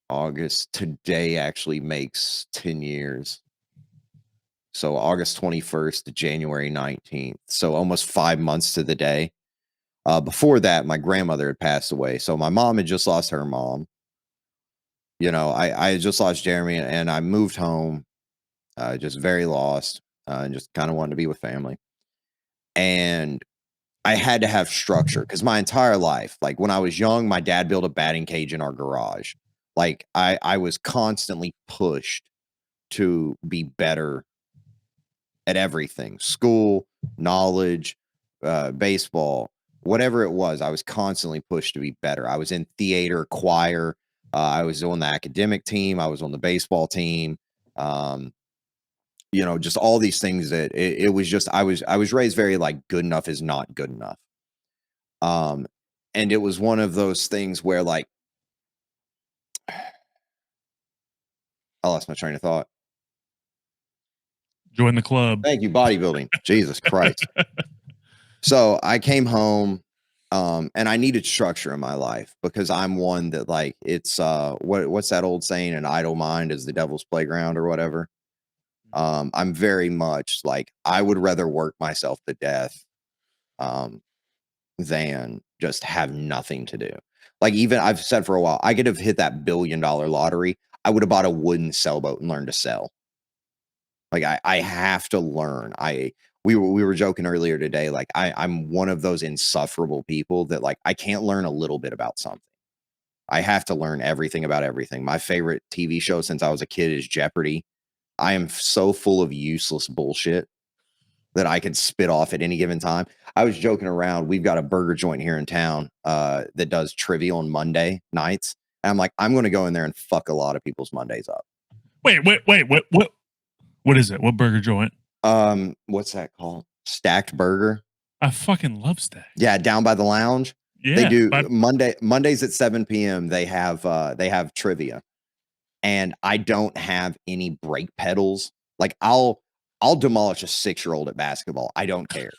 August today actually makes 10 years. So August 21st to January 19th. So almost 5 months to the day. Before that, my grandmother had passed away. So my mom had just lost her mom. I had just lost Jeremy, and I moved home, just very lost, and just kind of wanted to be with family. And I had to have structure because my entire life, like when I was young, my dad built a batting cage in our garage. Like I was constantly pushed to be better at everything, school, knowledge, baseball, whatever it was. I was constantly pushed to be better. I was in theater, choir. I was on the academic team. I was on the baseball team. Um, just all these things that it was just, I was raised very like good enough is not good enough. Um, and it was one of those things where like I lost my train of thought. Join the club. Thank you, bodybuilding. Jesus Christ. So I came home, and I needed structure in my life because I'm one that like it's what's that old saying? An idle mind is the devil's playground or whatever. I'm very much like I would rather work myself to death um than just have nothing to do. Like even I've said for a while, I could have hit that $1 billion lottery. I would have bought a wooden sailboat and learned to sail. Like I have to learn. We were joking earlier today. Like I'm one of those insufferable people that like I can't learn a little bit about something. I have to learn everything about everything. My favorite TV show since I was a kid is Jeopardy. I am so full of useless bullshit that I could spit off at any given time. I was joking around. We've got a burger joint here in town that does trivia on Monday nights. And I'm like, I'm going to go in there and fuck a lot of people's Mondays up. Wait. What is it? What burger joint? What's that called? Stacked Burger. I fucking love steak. Yeah, down by the lounge. Yeah, They do Mondays at 7 p.m. They have trivia. And I don't have any brake pedals. Like I'll demolish a 6-year-old at basketball. I don't care.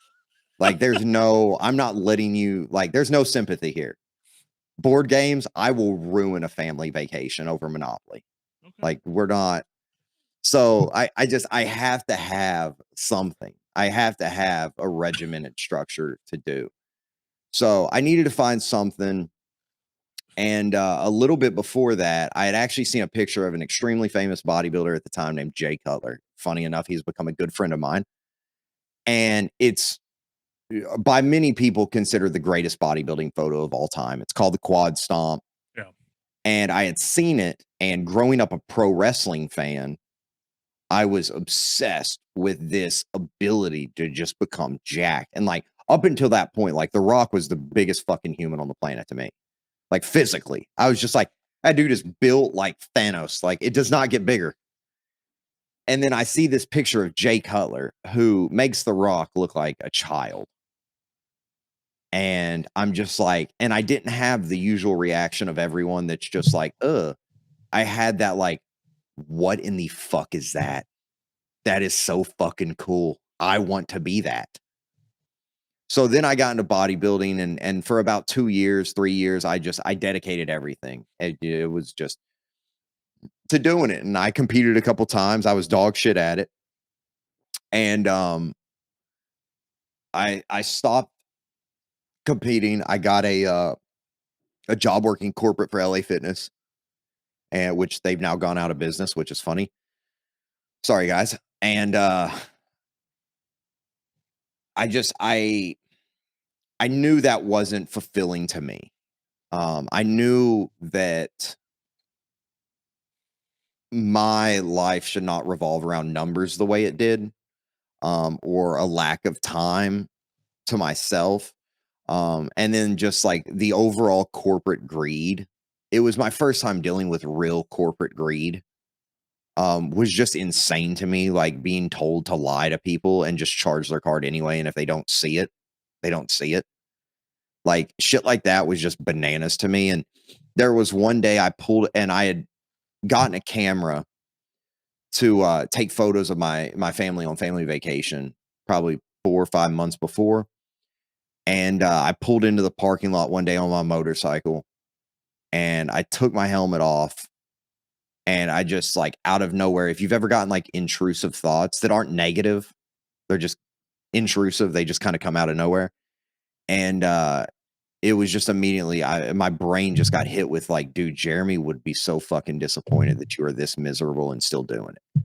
Like I'm not letting you, like there's no sympathy here. Board games, I will ruin a family vacation over Monopoly. Okay. Like we're not. So I have to have something. I have to have a regimented structure to do. So I needed to find something. And a little bit before that, I had actually seen a picture of an extremely famous bodybuilder at the time named Jay Cutler. Funny enough, he's become a good friend of mine. And it's by many people considered the greatest bodybuilding photo of all time. It's called the Quad Stomp. Yeah. And I had seen it, and growing up a pro wrestling fan, I was obsessed with this ability to just become jacked. And like up until that point, like The Rock was the biggest fucking human on the planet to me. Like physically, I was just like, that dude is built like Thanos. Like it does not get bigger. And then I see this picture of Jay Cutler, who makes The Rock look like a child. And I'm just like, and I didn't have the usual reaction of everyone that's just like, I had that like, what in the fuck is that? That is so fucking cool. I want to be that. So then I got into bodybuilding, and for about 2 years, 3 years, I dedicated everything. It was just to doing it. And I competed a couple times. I was dog shit at it. And I stopped competing. I got a job working corporate for LA Fitness, and which they've now gone out of business, which is funny. Sorry guys. And I knew that wasn't fulfilling to me. I knew that my life should not revolve around numbers the way it did, or a lack of time to myself. And then just like the overall corporate greed. It was my first time dealing with real corporate greed. Was just insane to me, like being told to lie to people and just charge their card anyway. And if they don't see it, they don't see it. Like shit like that was just bananas to me. And there was one day I pulled, and I had gotten a camera to take photos of my family on family vacation, probably 4 or 5 months before. And I pulled into the parking lot one day on my motorcycle, and I took my helmet off, And I just like out of nowhere, if you've ever gotten like intrusive thoughts that aren't negative, they're just intrusive. They just kind of come out of nowhere. And it was just immediately, my brain just got hit with like, dude, Jeremy would be so fucking disappointed that you are this miserable and still doing it.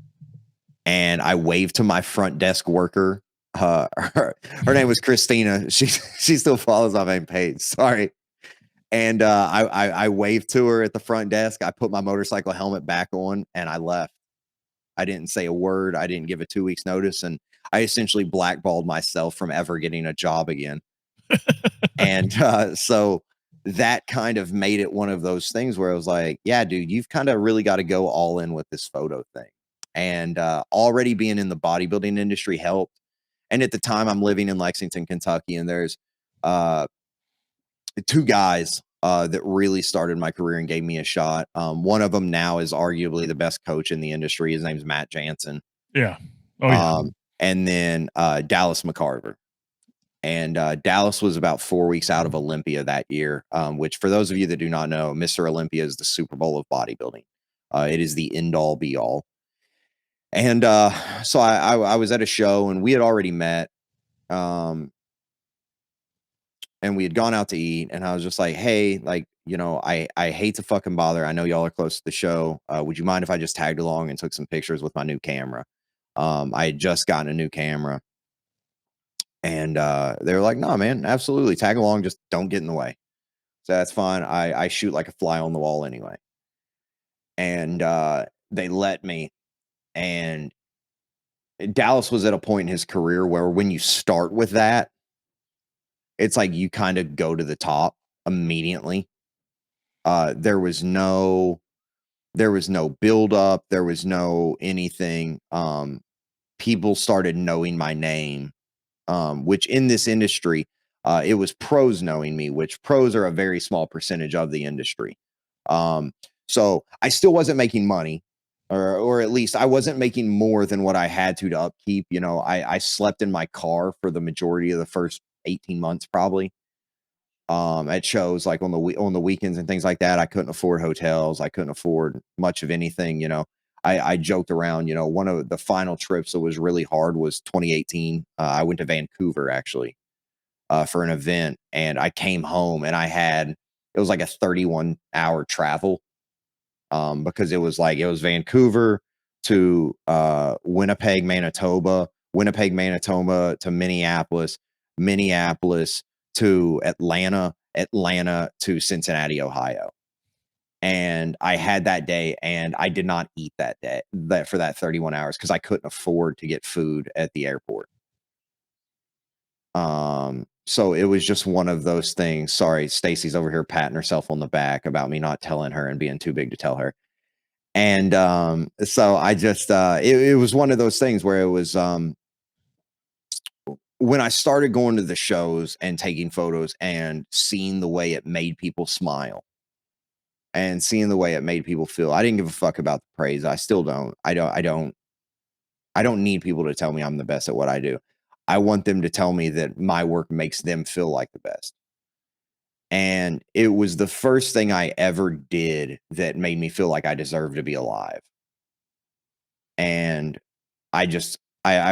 And I waved to my front desk worker. Her name was Christina. She still follows my main page. Sorry. And I waved to her at the front desk. I put my motorcycle helmet back on and I left. I didn't say a word. I didn't give a 2 weeks notice. And I essentially blackballed myself from ever getting a job again. And so that kind of made it one of those things where I was like, yeah, dude, you've kind of really got to go all in with this photo thing. And already being in the bodybuilding industry helped. And at the time, I'm living in Lexington, Kentucky, and there's two guys that really started my career and gave me a shot. One of them now is arguably the best coach in the industry. His name's Matt Jansen. Yeah. Oh, yeah. And then Dallas McCarver. And Dallas was about 4 weeks out of Olympia that year, which for those of you that do not know, Mr. Olympia is the Super Bowl of bodybuilding. It is the end all be all. And so I was at a show and we had already met. And we had gone out to eat and I was just like, hey, like, you know, I hate to fucking bother. I know y'all are close to the show. Would you mind if I just tagged along and took some pictures with my new camera? I had just gotten a new camera. And they were like, no, man, absolutely. Tag along. Just don't get in the way. So that's fine. I shoot like a fly on the wall anyway. And they let me. And Dallas was at a point in his career where when you start with that, it's like you kind of go to the top immediately. There was no build up. There was no anything. People started knowing my name, which in this industry, it was pros knowing me, which pros are a very small percentage of the industry. So I still wasn't making money, or at least I wasn't making more than what I had to upkeep. You know, I slept in my car for the majority of the first 18 months, probably. At shows like on the weekends and things like that. I couldn't afford hotels. I couldn't afford much of anything. You know, I joked around, you know, one of the final trips that was really hard was 2018. I went to Vancouver actually for an event and I came home and it was like a 31-hour travel because it was Vancouver to Winnipeg, Manitoba to Minneapolis, Minneapolis to Atlanta, Atlanta to Cincinnati, Ohio. And I had that day and I did not eat that day for that 31 hours because I couldn't afford to get food at the airport. So it was just one of those things. Sorry, Stacy's over here patting herself on the back about me not telling her and being too big to tell her. And so I just it was one of those things where it was when I started going to the shows and taking photos and seeing the way it made people smile and seeing the way it made people feel. I didn't give a fuck about the praise. I still don't. I don't need people to tell me I'm the best at what I do. I want them to tell me that my work makes them feel like the best. And it was the first thing I ever did that made me feel like I deserve to be alive. And I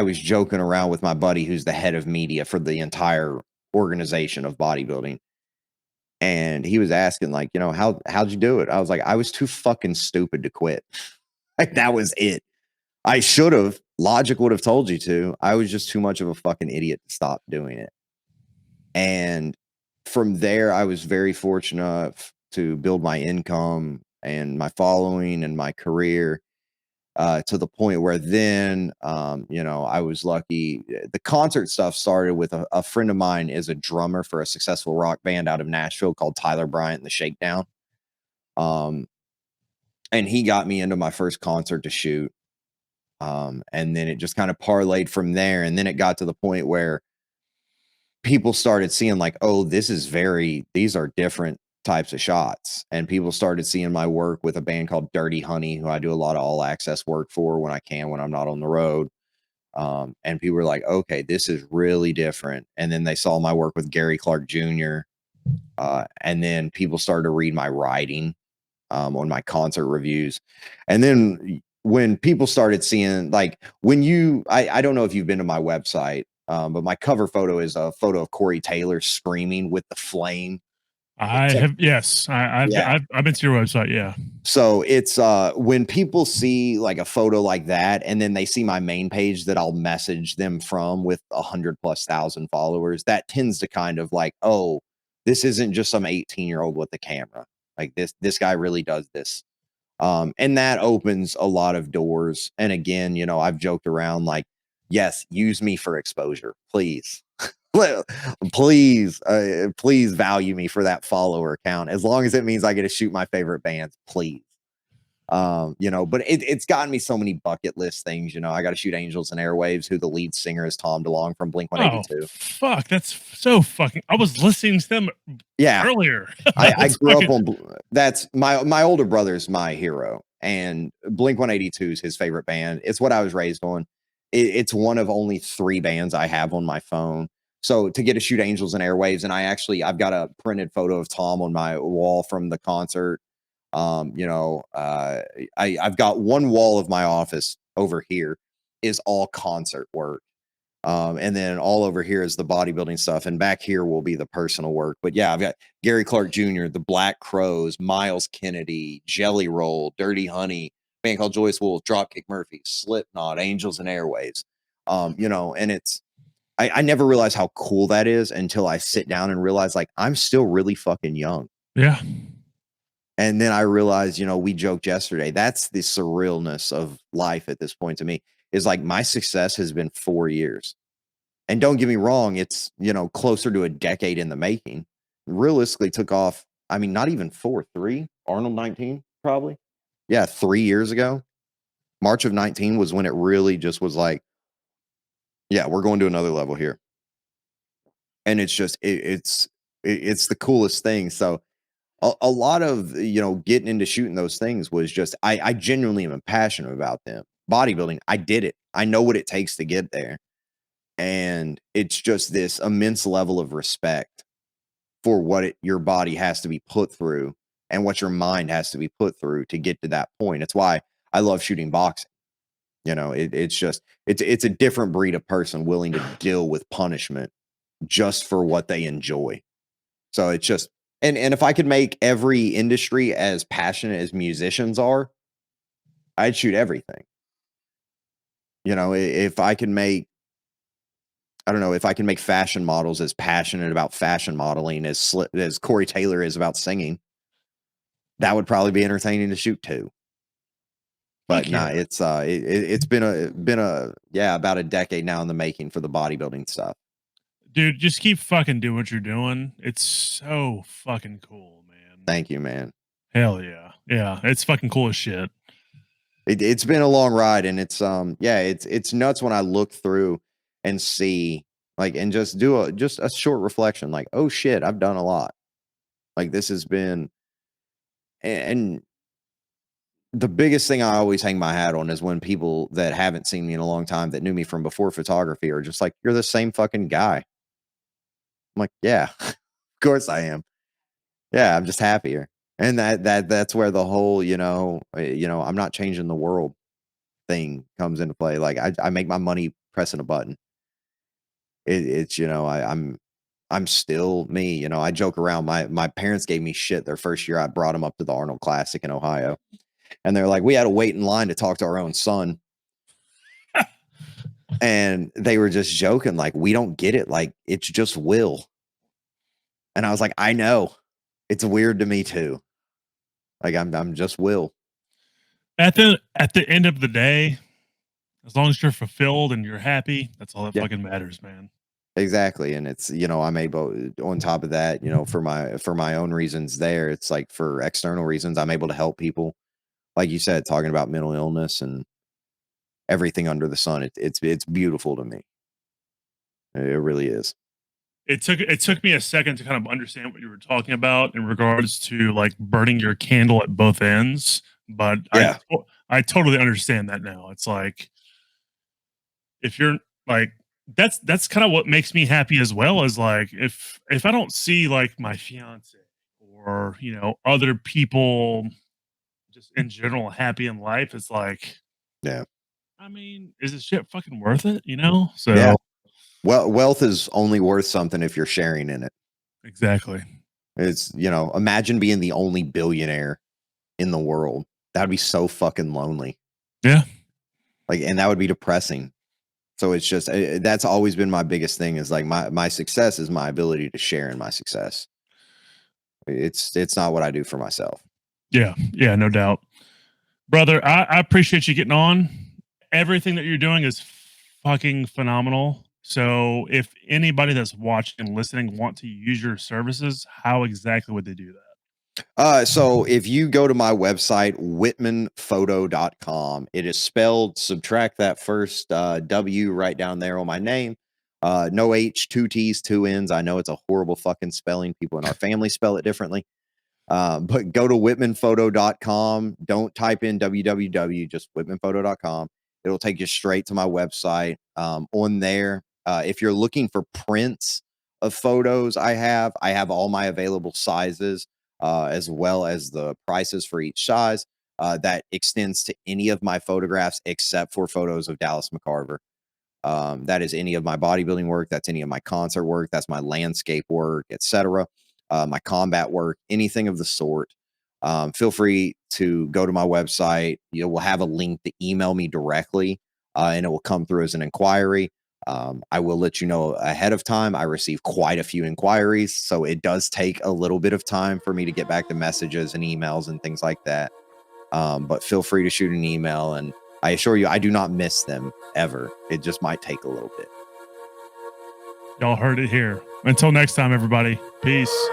was joking around with my buddy who's the head of media for the entire organization of bodybuilding. And he was asking, like, you know, how'd you do it? I was like, I was too fucking stupid to quit. Like, that was it. I should have. Logic would have told you to. I was just too much of a fucking idiot to stop doing it. And from there, I was very fortunate to build my income and my following and my career to the point where then, you know, I was lucky. The concert stuff started with a friend of mine is a drummer for a successful rock band out of Nashville called Tyler Bryant and the Shakedown. And he got me into my first concert to shoot. And then it just kind of parlayed from there. And then it got to the point where people started seeing like, oh, these are different types of shots. And people started seeing my work with a band called Dirty Honey, who I do a lot of all access work for when I can, when I'm not on the road. And people were like, okay, this is really different. And then they saw my work with Gary Clark Jr. And then people started to read my writing. on my concert reviews. And then when people started seeing, like, I don't know if you've been to my website, but my cover photo is a photo of Corey Taylor screaming with the flame. I have, yes, Yeah. I've been to your website, yeah. So it's when people see like a photo like that, and then they see my main page that I'll message them from with 100,000+ followers, that tends to kind of like, oh, this isn't just some 18-year-old with a camera. Like this guy really does this. And that opens a lot of doors. And again, I've joked around like, yes, use me for exposure, please. Please value me for that follower count, as long as it means I get to shoot my favorite bands, please. But it's gotten me so many bucket list things. I got to shoot Angels and Airwaves, who the lead singer is Tom DeLonge from Blink Oh, 182. fuck, that's so fucking, I was listening to them Yeah. earlier. I grew up on, that's my older brother's my hero, and Blink 182 is his favorite band. It's what I was raised on. It's one of only 3 bands I have on my phone. So to get to shoot Angels and Airwaves, and I've got a printed photo of Tom on my wall from the concert. I've got one wall of my office over here is all concert work. And then all over here is the bodybuilding stuff. And back here will be the personal work. But yeah, I've got Gary Clark Jr., the Black Crows, Miles Kennedy, Jelly Roll, Dirty Honey, band called Joyce Wolf, Dropkick Murphys, Slipknot, Angels and Airwaves. And I never realized how cool that is until I sit down and realize, like, I'm still really fucking young. Yeah. And then I realized, we joked yesterday, that's the surrealness of life at this point to me, is like my success has been 4 years. And don't get me wrong, it's, closer to a decade in the making. Realistically took off, I mean, not even 4, 3, Arnold 19, probably. Yeah, 3 years ago. March of 19 was when it really just was like, yeah, we're going to another level here. And it's just, it's the coolest thing. So a lot of, getting into shooting those things was just, I genuinely am passionate about them. Bodybuilding, I did it. I know what it takes to get there. And it's just this immense level of respect for what your body has to be put through and what your mind has to be put through to get to that point. It's why I love shooting boxing. It's just, it's a different breed of person willing to deal with punishment just for what they enjoy. So it's just, and if I could make every industry as passionate as musicians are, I'd shoot everything. If I can make, I don't know, if I can make fashion models as passionate about fashion modeling as Corey Taylor is about singing, that would probably be entertaining to shoot too. But Fuck nah, yeah. it's been about a decade now in the making for the bodybuilding stuff. Dude, just keep fucking doing what you're doing. It's so fucking cool, man. Thank you, man. Hell yeah. Yeah, it's fucking cool as shit. It's been a long ride, and it's nuts when I look through and see, like, and just do a short reflection, like, oh shit, I've done a lot. Like, this has been, and the biggest thing I always hang my hat on is when people that haven't seen me in a long time, that knew me from before photography, are just like, you're the same fucking guy. I'm like, yeah, of course I am. Yeah, I'm just happier. And that's where the whole, I'm not changing the world thing comes into play. Like, I make my money pressing a button. It's, I'm still me. I joke around. My parents gave me shit their first year I brought them up to the Arnold Classic in Ohio. And they're like, we had to wait in line to talk to our own son. And they were just joking, like, we don't get it. Like, it's just Will. And I was like, I know. It's weird to me too. Like, I'm just Will. At the end of the day, as long as you're fulfilled and you're happy, that's all that Yeah, fucking matters, man. exactly. And it's, I'm able, on top of that, for my own reasons there, it's like for external reasons, I'm able to help people. Like you said, talking about mental illness and everything under the sun. It's beautiful to me. It really is. It took me a second to kind of understand what you were talking about in regards to like burning your candle at both ends, but Yeah. I totally understand that now. It's like if you're like that's kind of what makes me happy as well, as like if I don't see like my fiance or other people just in general happy in life, it's like, Yeah. I mean, is this shit fucking worth it? You know? Yeah. So Well, wealth is only worth something if you're sharing in it. exactly. It's, imagine being the only billionaire in the world. That'd be so fucking lonely. Yeah. Like, and that would be depressing. So it's just, that's always been my biggest thing is like my success is my ability to share in my success. It's not what I do for myself. Yeah. Yeah. No doubt. Brother, I appreciate you getting on. Everything that you're doing is fucking phenomenal. So if anybody that's watching and listening want to use your services, how exactly would they do that? So if you go to my website, whitmanphoto.com, it is spelled, subtract that first W right down there on my name. No H, two T's, two N's. I know it's a horrible fucking spelling. People in our family spell it differently. But go to whitmanphoto.com. Don't type in www, just whitmanphoto.com. It'll take you straight to my website. On there, if you're looking for prints of photos I have all my available sizes, as well as the prices for each size. That extends to any of my photographs except for photos of Dallas McCarver. That is any of my bodybuilding work. That's any of my concert work. That's my landscape work, etc. My combat work, anything of the sort. Feel free to go to my website. You will have a link to email me directly, and it will come through as an inquiry. I will let you know ahead of time. I receive quite a few inquiries, so it does take a little bit of time for me to get back to messages and emails and things like that. But feel free to shoot an email, and I assure you, I do not miss them ever. It just might take a little bit. Y'all heard it here. Until next time, everybody. Peace.